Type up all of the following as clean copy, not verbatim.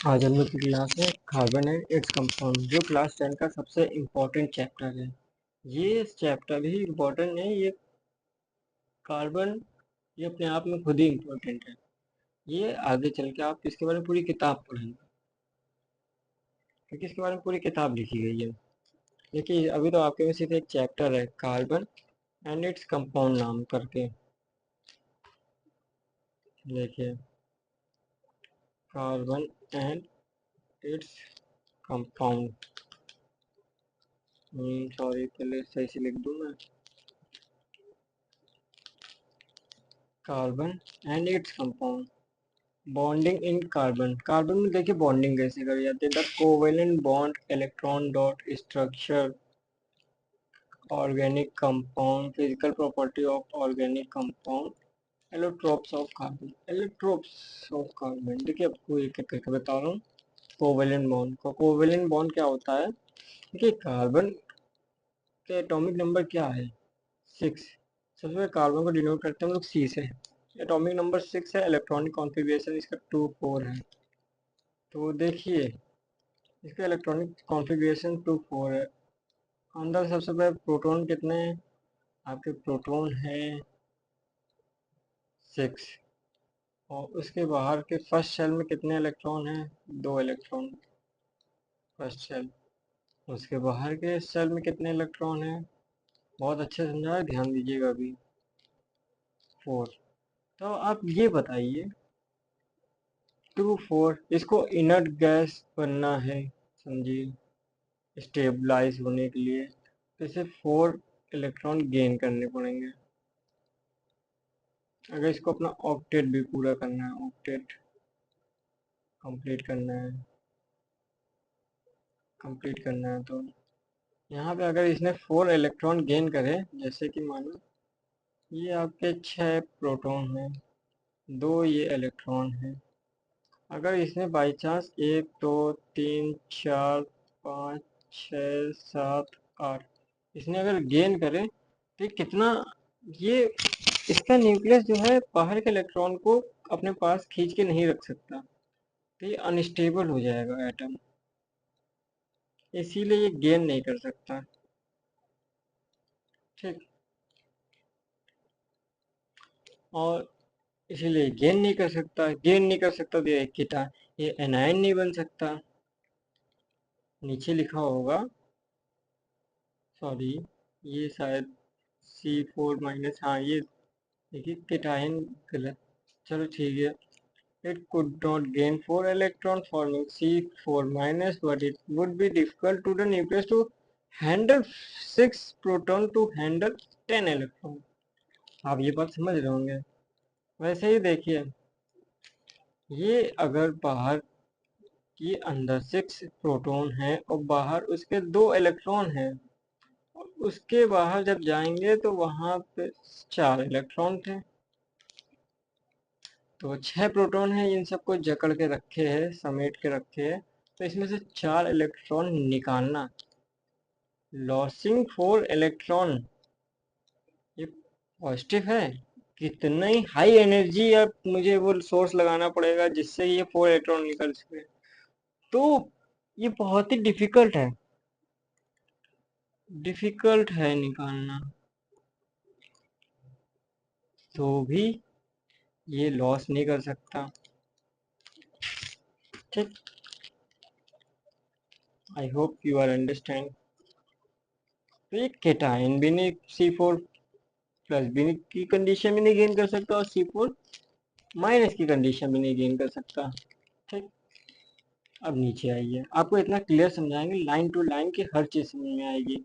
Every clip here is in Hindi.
आज हम लोग की क्लास है कार्बन एंड इट्स कंपाउंड, जो क्लास 10 का सबसे इम्पोर्टेंट चैप्टर है। ये चैप्टर भी इम्पोर्टेंट है, ये कार्बन ये अपने आप में खुद ही इम्पोर्टेंट है। ये आगे चल के आप इसके बारे में पूरी किताब पढ़ेंगे, क्योंकि इसके बारे में पूरी किताब लिखी गई है। देखिए अभी तो आपके में सिर्फ एक चैप्टर है कार्बन एंड इट्स कंपाउंड नाम करके। देखिए carbon and its compound, sorry पहले सही से लिख दूं मैं। Carbon and its compound, bonding in carbon. Carbon में देखिए बॉन्डिंग कैसे करी जाती है। The covalent bond electron dot structure organic compound, physical property of organic compound, allotropes of carbon. Allotropes of carbon देखिए आपको एक एक करके बता रहा हूँ। कोवेलेंट बॉन्ड को, कोवेलेंट बॉन्ड क्या होता है? देखिए कार्बन के एटॉमिक नंबर क्या है? 6। सबसे पहले कार्बन को डिनोट करते हैं हम लोग C से। एटॉमिक नंबर 6 है, इलेक्ट्रॉनिक कॉन्फ़िगरेशन इसका 2 4 है। तो देखिए इसका इलेक्ट्रॉनिक कॉन्फ़िगरेशन 2 4 है। अंदर सबसे पहले प्रोटॉन कितने हैं? आपके प्रोटॉन है 6। और उसके बाहर के फर्स्ट शेल में कितने इलेक्ट्रॉन हैं? 2 इलेक्ट्रॉन फर्स्ट शेल। उसके बाहर के शेल में कितने इलेक्ट्रॉन हैं? बहुत अच्छे समझा है, ध्यान दीजिएगा अभी। 4। तो आप ये बताइए 2 4 इसको इनर्ट गैस बनना है, समझिए स्टेबलाइज होने के लिए, तो इसे 4 इलेक्ट्रॉन गेन करने पड़ेंगे। अगर इसको अपना ऑक्टेट भी पूरा करना है, ऑक्टेट कंप्लीट करना है तो यहाँ पे अगर इसने 4 इलेक्ट्रॉन गेन करे, जैसे कि मानो ये आपके 6 प्रोटॉन हैं, 2 ये इलेक्ट्रॉन हैं। अगर इसने बाई चांस 1 2 3 4 5 6 7 8 इसने अगर गेन करे तो ये कितना, ये इसका न्यूक्लियस जो है बाहर के इलेक्ट्रॉन को अपने पास खींच के नहीं रख सकता, तो ये अनस्टेबल हो जाएगा एटम, इसीलिए ये गेन नहीं कर सकता। ठीक, और इसीलिए गेन नहीं कर सकता तो ये कीटा, ये एनायन नहीं बन सकता। नीचे लिखा होगा, सॉरी ये शायद C4- हाँ ये देखिए केटायन गलत, चलो ठीक है। It could not gain 4 electrons forming C4-, but it would be difficult to the nucleus to handle 6 proton to handle 10 electron। आप ये बात समझ रहे होंगे। वैसे ही देखिए ये अगर बाहर, ये अंदर 6 प्रोटॉन है और बाहर उसके 2 इलेक्ट्रॉन हैं, और उसके बाहर जब जाएंगे तो वहां पे 4 इलेक्ट्रॉन थे, तो 6 प्रोटॉन है, इन सबको जकड़ के रखे हैं, समेट के रखे हैं, तो इसमें से 4 इलेक्ट्रॉन निकालना, लॉसिंग 4 इलेक्ट्रॉन, ये पॉजिटिव है। कितनी हाई एनर्जी अब मुझे वो सोर्स लगाना पड़ेगा जिससे ये 4 इलेक्ट्रॉन निकल सके, तो ये बहुत ही डिफिकल्ट है निकालना, तो भी ये लॉस नहीं कर सकता। ठीक, I hope you are understand. तो ये केटाइन भी नहीं C4 प्लस भी नहीं की कंडीशन में नहीं गेन कर सकता, और C4- की कंडीशन में नहीं गेन कर सकता। ठीक, अब नीचे आइए, आपको इतना क्लियर समझाएंगे लाइन टू लाइन की हर चीज समझ में आएगी।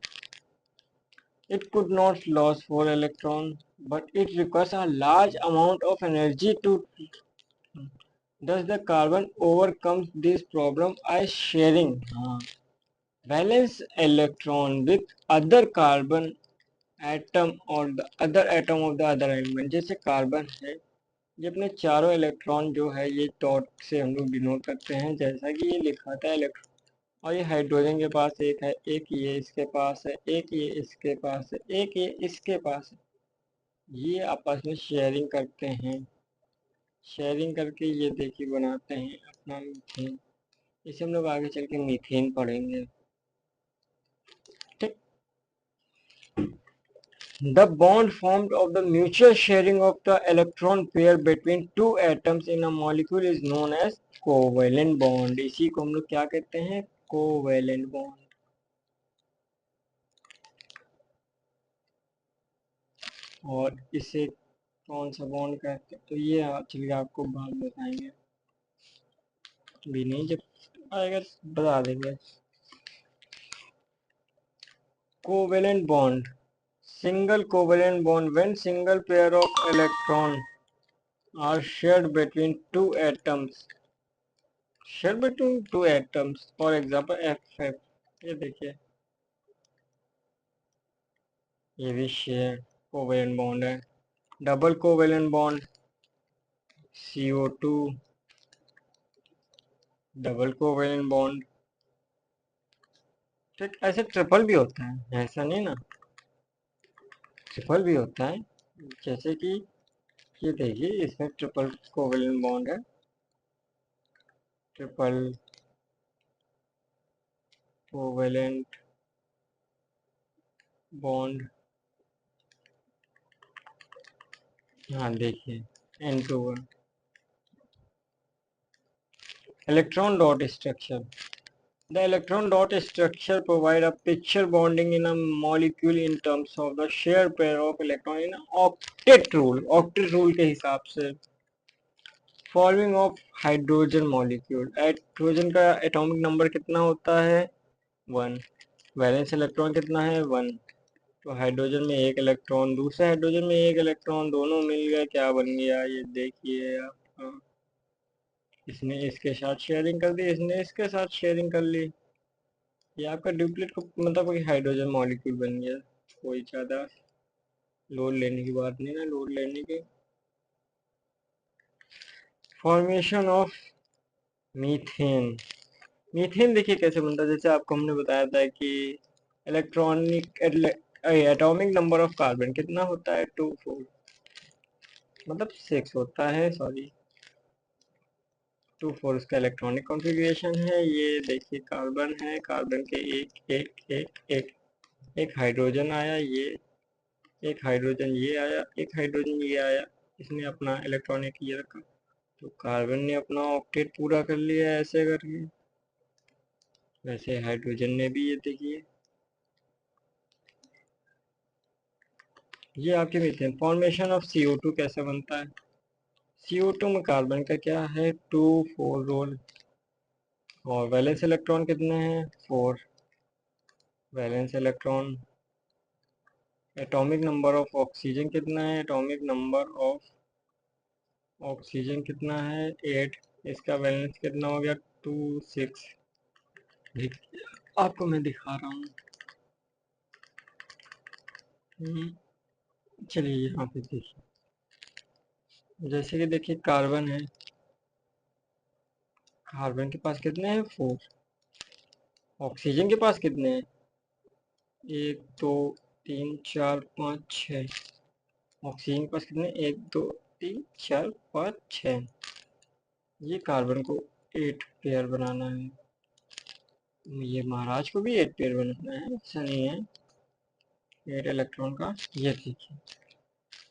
It could not lose 4 electron, but it requires a large amount of energy to. Thus, the carbon overcomes this problem by sharing valence electron with other carbon atom or the other atom of the other element। जैसे कार्बन है, ये अपने चारों इलेक्ट्रॉन जो है ये डॉट से हम लोग डिनोट करते हैं, जैसा कि ये लिखा था इलेक्ट्रॉन। और ये हाइड्रोजन के पास एक है, एक ये इसके पास है, एक ये इसके पास है, एक ये इसके पास है। ये आपस में शेयरिंग करते हैं, शेयरिंग करके ये देखिए बनाते हैं अपना मीथेन। इसे हम लोग आगे चल के मीथेन पढ़ेंगे। ठीक। The bond formed of the mutual sharing of the electron pair between two atoms in a molecule is known as covalent bond। इसी को हम लोग क्या कहते हैं? Covalent bond. और इसे कौन सा बॉन्ड कहते हैं? तो ये चलिए आपको बाद में बताएंगे, भी नहीं, जब आएगा तो बता देंगे। Covalent bond, single covalent bond when single pair of electron are shared between two atoms, shared between two atoms, for example F। ये देखिए, ये भी शेयर कोवेलेंट बॉन्ड है। Double covalent bond CO2, double covalent bond. ठीक, ऐसे ट्रिपल भी होता है, ऐसा नहीं ना, ट्रिपल भी होता है। जैसे कि ये देखिए, इसमें ट्रिपल कोवेलेंट बॉन्ड है, ट्रिपल कोवेलेंट बॉन्ड। हाँ देखिए, N2। Electron dot structure, the electron dot structure provide a picture bonding in a molecule in terms of the shared pair of electron in octet rule, octet rule के हिसाब से। Forming of hydrogen molecule, hydrogen का एटॉमिक नंबर कितना होता है? 1। वैलेंस इलेक्ट्रॉन कितना है? 1। तो हाइड्रोजन में एक इलेक्ट्रॉन, दूसरे हाइड्रोजन में एक इलेक्ट्रॉन, दोनों मिल गए, क्या बन गया? ये देखिए आप, इसने इसके साथ शेयरिंग कर दी, इसने इसके साथ शेयरिंग कर ली, ये आपका ड्यूप्लेट को मतलब कोई हाइड्रोजन मॉलिक्यूल बन गया। कोई ज़्यादा लोड लेने की बात नहीं ना, लोड लेने की। फॉर्मेशन ऑफ मीथेन, मीथेन देखिए कैसे बनता है। जैसे आपको हमने बताया था कि electronic atomic number of carbon कितना होता है? 2 4, मतलब 6 होता है, सॉरी 2 4 इसका इलेक्ट्रॉनिक कॉन्फ़िगरेशन है। ये देखिए कार्बन है, कार्बन के एक एक एक एक एक हाइड्रोजन आया, ये एक हाइड्रोजन ये आया, एक हाइड्रोजन ये आया, इसने अपना इलेक्ट्रॉनिक ये रखा, तो कार्बन ने अपना ऑक्टेट पूरा कर लिया ऐसे करके। वैसे हाइड्रोजन ने भी, ये देखिए, ये आपके मीथेन। फॉर्मेशन ऑफ CO2 कैसे बनता है? CO2 में कार्बन का क्या है? 2 4 रोल, और वैलेंस इलेक्ट्रॉन कितने हैं? 4 valence electron. Atomic number of oxygen कितना है? एटॉमिक नंबर ऑफ ऑक्सीजन कितना है? 8। इसका वैलेंस कितना हो गया? 2 6। आपको मैं दिखा रहा हूँ। चलिए यहाँ पे देखिए, जैसे कि देखिए कार्बन है, कार्बन के पास कितने हैं? 4। ऑक्सीजन के पास कितने हैं? 1 2 3 4 5 6। ऑक्सीजन के पास कितने? 1 2 3 4 5 6। ये कार्बन को 8 पेयर बनाना है, ये महाराज को भी 8 पेयर बनाना है, ऐसा नहीं है, 8 इलेक्ट्रॉन का। ये देखिए,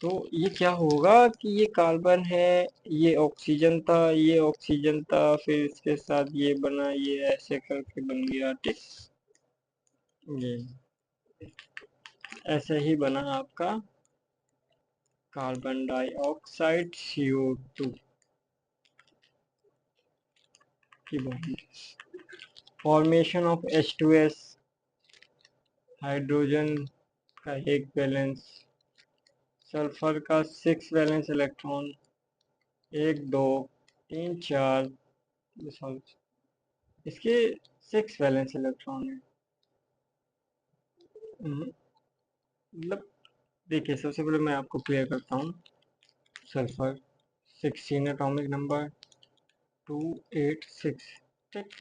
तो ये क्या होगा कि ये कार्बन है, ये ऑक्सीजन था, ये ऑक्सीजन था, फिर इसके साथ ये बना, ये ऐसे करके बन गया। ठीक, ये ऐसे ही बना आपका कार्बन डाइऑक्साइड CO2 की bond. Formation of H2S, hydrogen का एक वैलेंस, सल्फर का 6 वैलेंस इलेक्ट्रॉन, 1 2 3 4, इसके 6 वैलेंस इलेक्ट्रॉन है। मतलब देखिए, सबसे पहले मैं आपको क्लियर करता हूँ। Sulphur 16 atomic number, 286। ठीक,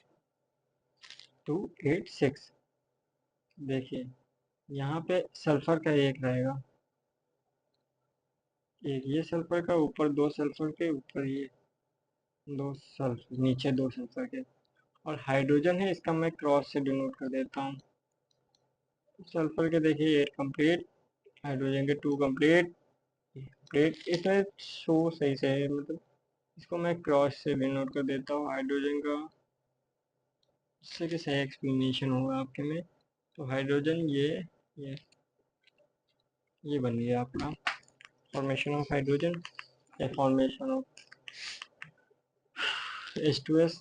286। देखिए यहाँ पे सल्फर का एक रहेगा, एक ये सल्फर का, ऊपर 2 सल्फर के, ऊपर ये 2 सल्फर, नीचे 2 सल्फर के। और हाइड्रोजन है, इसका मैं क्रॉस से डिनोट कर देता हूँ। सल्फर के देखिए 8 कंप्लीट, हाइड्रोजन के 2 कंप्लीट, प्लेट इसमें शो सही से है, मतलब इसको मैं क्रॉस से डिनोट कर देता हूँ हाइड्रोजन का, इससे कि सही एक्सप्लेनेशन होगा आपके में। तो हाइड्रोजन ये ये बन गया आपका फॉर्मेशन ऑफ हाइड्रोजन या formation of H2S।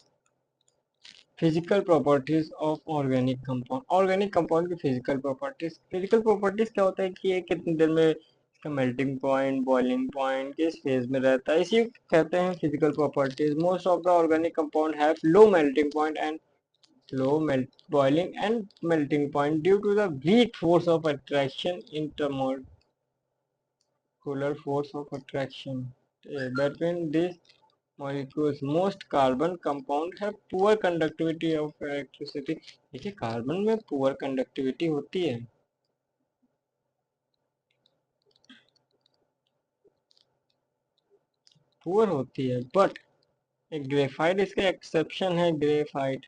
Physical properties of organic compound, organic compound की फिजिकल प्रॉपर्टीज क्या होता है कि ये कितनी देर में इसका मेल्टिंग पॉइंट, बॉइलिंग पॉइंट किस फेज में रहता है, इसी कहते हैं physical properties. Most of the organic compound have low melting point and low boiling and melting point due to the weak force of attraction, intermolecular force of attraction between these molecules. Most carbon compound have poor conductivity of electricity। देखिए कार्बन में पुअर कंडक्टिविटी होती है, पुअर होती है, बट एक ग्रेफाइट इसका एक्सेप्शन है, ग्रेफाइट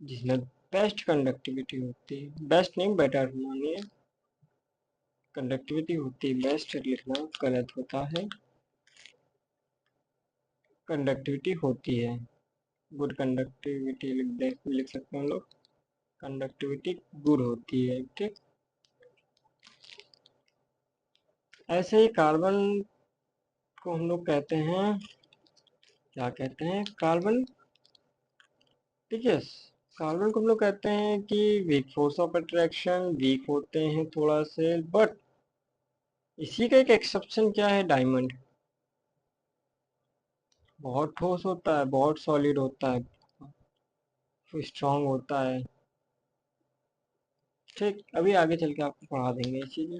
जिसमें बेस्ट कंडक्टिविटी होती है, बेस्ट नहीं बेटर मानिए, कंडक्टिविटी होती है, बेस्ट लिखना गलत होता है, कंडक्टिविटी होती है, गुड कंडक्टिविटी लिख सकते हैं हम लोग, कंडक्टिविटी गुड होती है, ठीक। ऐसे ही कार्बन को हम लोग कहते हैं, क्या कहते हैं, कार्बन, ठीक है, कार्बन को हम लोग कहते हैं कि weak force of attraction, weak होते हैं थोड़ा से, बट इसी का एक एक्सेप्शन क्या है, डायमंड बहुत ठोस होता है, बहुत सॉलिड होता है, स्ट्रांग होता है, ठीक। अभी आगे चल के आपको पढ़ा देंगे ये चीजें,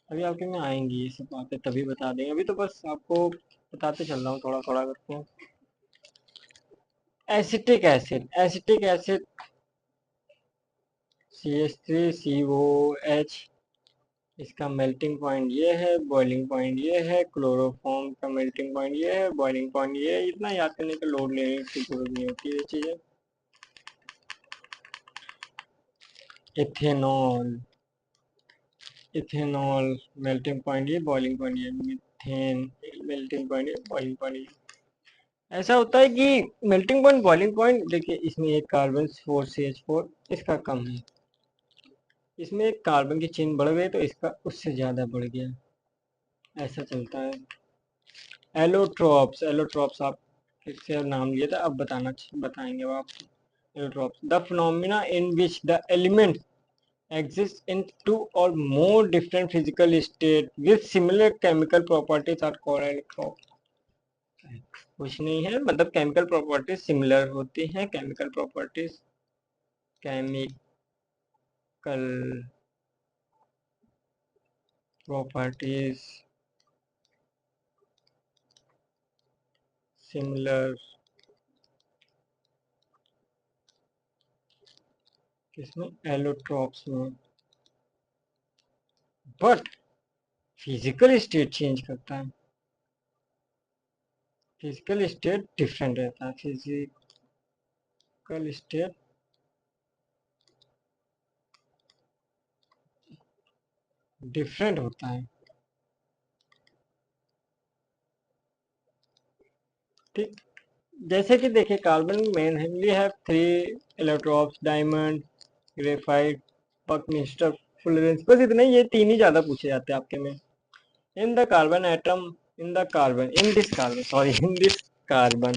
अभी आपके में आएंगी ये सब बातें तभी बता देंगे, अभी तो बस आपको बताते चल रहा हूँ थोड़ा थोड़ा करके। एसिटिक एसिड CH3COH, इसका मेल्टिंग पॉइंट ये है, बॉइलिंग पॉइंट ये है, क्लोरोफॉर्म का मेल्टिंग पॉइंट ये है, बॉइलिंग पॉइंट ये है। इतना याद करने का लोड लेने की जरूरत नहीं होती ये चीजें। इथेनॉल, इथेनॉल मेल्टिंग पॉइंट ये, बॉइलिंग पॉइंट ये, मीथेन मेल्टिंग पॉइंट ये, बॉइलिंग पॉइंट ये। ऐसा होता है कि मेल्टिंग पॉइंट, बॉइलिंग पॉइंट, देखिए इसमें एक कार्बन 4CH4 इसका कम है, इसमें एक कार्बन की चेन बढ़ गई तो इसका उससे ज्यादा बढ़ गया, ऐसा चलता है। एलोट्रॉप्स, एलोट्रॉप्स आप फिर से नाम लिया था, अब बताएंगे वो आप। Allotropes the phenomena in which the element exist in two or more different physical state with similar chemical properties are called allotrope। कुछ नहीं है, मतलब केमिकल प्रॉपर्टीज सिमिलर होती हैं, chemical properties, chemical properties similar, किसमें, एलोट्रॉप्स में, बट फिजिकल स्टेट चेंज करता है, फिजिकल स्टेट डिफरेंट रहता है, फिजिकल स्टेट डिफरेंट होता है, ठीक। जैसे कि देखिए कार्बन मेनली है 3 इलेक्ट्रॉन्स, डायमंड, ग्रेफाइट, बकमिस्टर, फुलरेंस, बस इतने, ये 3 ही ज्यादा पूछे जाते हैं आपके में। In the carbon atom, in the carbon, in this carbon, sorry, in this carbon,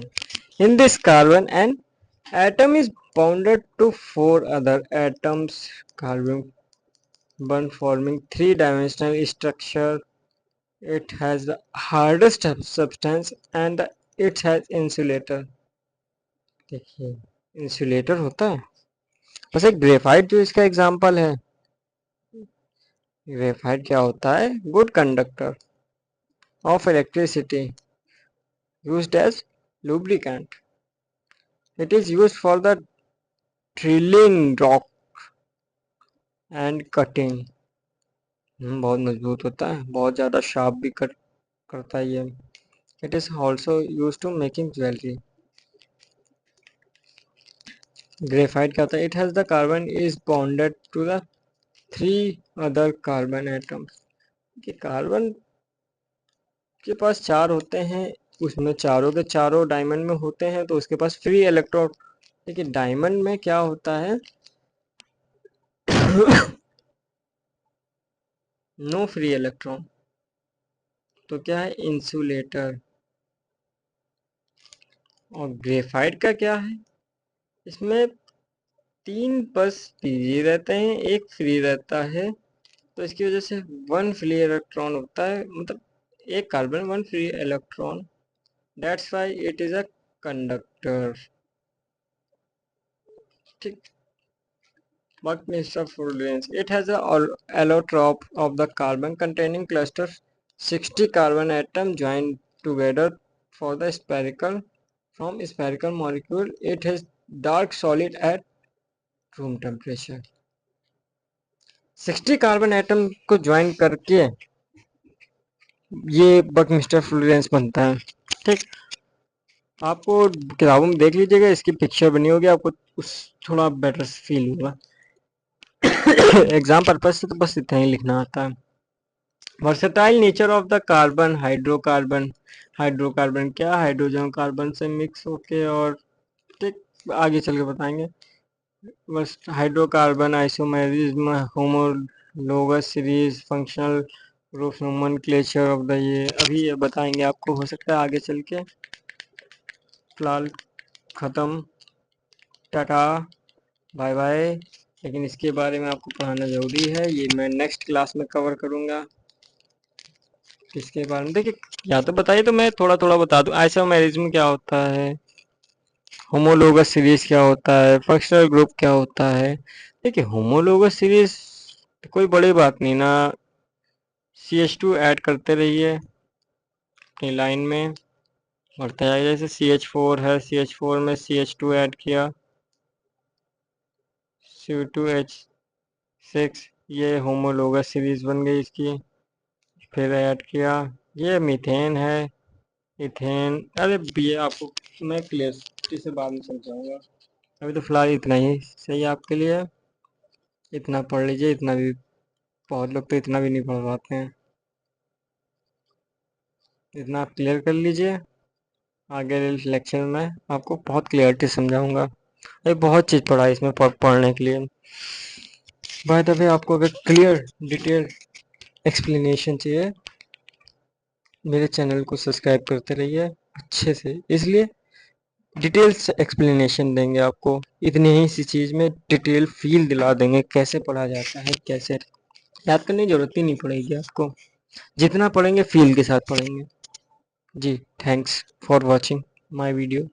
in this carbon and atom is bounded to 4 other atoms, carbon one forming 3-dimensional structure। It has the hardest substance and it has insulator। देखिए इंसुलेटर होता है, बस एक ग्रेफाइट जो इसका एग्जांपल है, ग्रेफाइट क्या होता है, good conductor of electricity used as lubricant। It is used for the drilling rock and cutting। बहुत मजबूत होता है, बहुत ज़्यादा शार्प भी करता है ये। It is also use to making jewellery. Graphite क्या होता है? It has the carbon is bonded to the 3 other carbon atoms. कि कार्बन के पास 4 होते हैं, उसमें चारों के चारों डायमंड में होते हैं, तो उसके पास फ्री इलेक्ट्रॉन। देखिए डायमंड में क्या होता है नो फ्री इलेक्ट्रॉन, तो क्या है? इंसुलेटर। और ग्रेफाइट का क्या है? इसमें 3 बस बिजी रहते हैं, एक फ्री रहता है, तो इसकी वजह से 1 फ्री इलेक्ट्रॉन होता है, मतलब एक carbon 1 free electron. That's why it is a conductor. ठीक। Buckminster Fuller. It has a allotrope of the carbon containing cluster 60 carbon atom joined together for the spherical from spherical molecule. It is dark solid at room temperature. 60 carbon atom को ज्वाइन करके ये बकमिस्टर फ्लोरेंस बनता है। ठीक। आपको किताबों में देख लीजिएगा, इसकी पिक्चर बनी होगी, आपको उस थोड़ा बेटर फील होगा। एग्जाम पर्पज से तो बस इतना ही लिखना आता है। Versatile nature of the carbon. Hydrocarbon. Hydrocarbon क्या? हाइड्रोजन कार्बन से मिक्स होके, और ठीक आगे चल के बताएंगे। बस hydrocarbon isomerism, homologous series, functional group, nomenclature of the, ये अभी ये बताएंगे आपको, हो सकता है आगे चल के। फिलहाल ख़त्म, टाटा, बाय बाय। लेकिन इसके बारे में आपको पढ़ाना ज़रूरी है, ये मैं नेक्स्ट क्लास में कवर करूँगा। किसके बारे में? देखिए, या तो बताइए तो मैं थोड़ा थोड़ा बता दूं। आइसोमेरिज्म क्या होता है, होमोलोगस सीरीज क्या होता है, फंक्शनल ग्रुप क्या होता है। देखिए होमोलोगस सीरीज कोई बड़ी बात नहीं ना, CH2 ऐड करते रहिए अपनी लाइन में, बढ़ता जाएगा। जैसे CH4 है, CH4 में CH2 ऐड किया, C2H6, ये होमोलोगस सीरीज बन गई इसकी। फिर ऐड किया, ये मीथेन है, इथेन। अरे ये आपको मैं क्लियरिटी से बाद में समझाऊंगा, अभी तो फिलहाल इतना ही सही है आपके लिए। इतना पढ़ लीजिए, इतना भी, बहुत लोग तो इतना भी नहीं पढ़ पाते हैं। इतना आप क्लियर कर लीजिए, आगे लेक्चर में आपको बहुत क्लियरिटी समझाऊंगा। अभी बहुत चीज़ पढ़ा है इसमें पढ़ने के लिए। बाय द वे, आपको अगर क्लियर डिटेल एक्सप्लेनेशन चाहिए, मेरे चैनल को सब्सक्राइब करते रहिए अच्छे से, इसलिए डिटेल्स एक्सप्लेनेशन देंगे आपको। इतनी ही सी चीज़ में डिटेल फील दिला देंगे कैसे पढ़ा जाता है, कैसे। याद करने की ज़रूरत ही नहीं पड़ेगी आपको, जितना पढ़ेंगे फील के साथ पढ़ेंगे। जी, thanks for watching my video.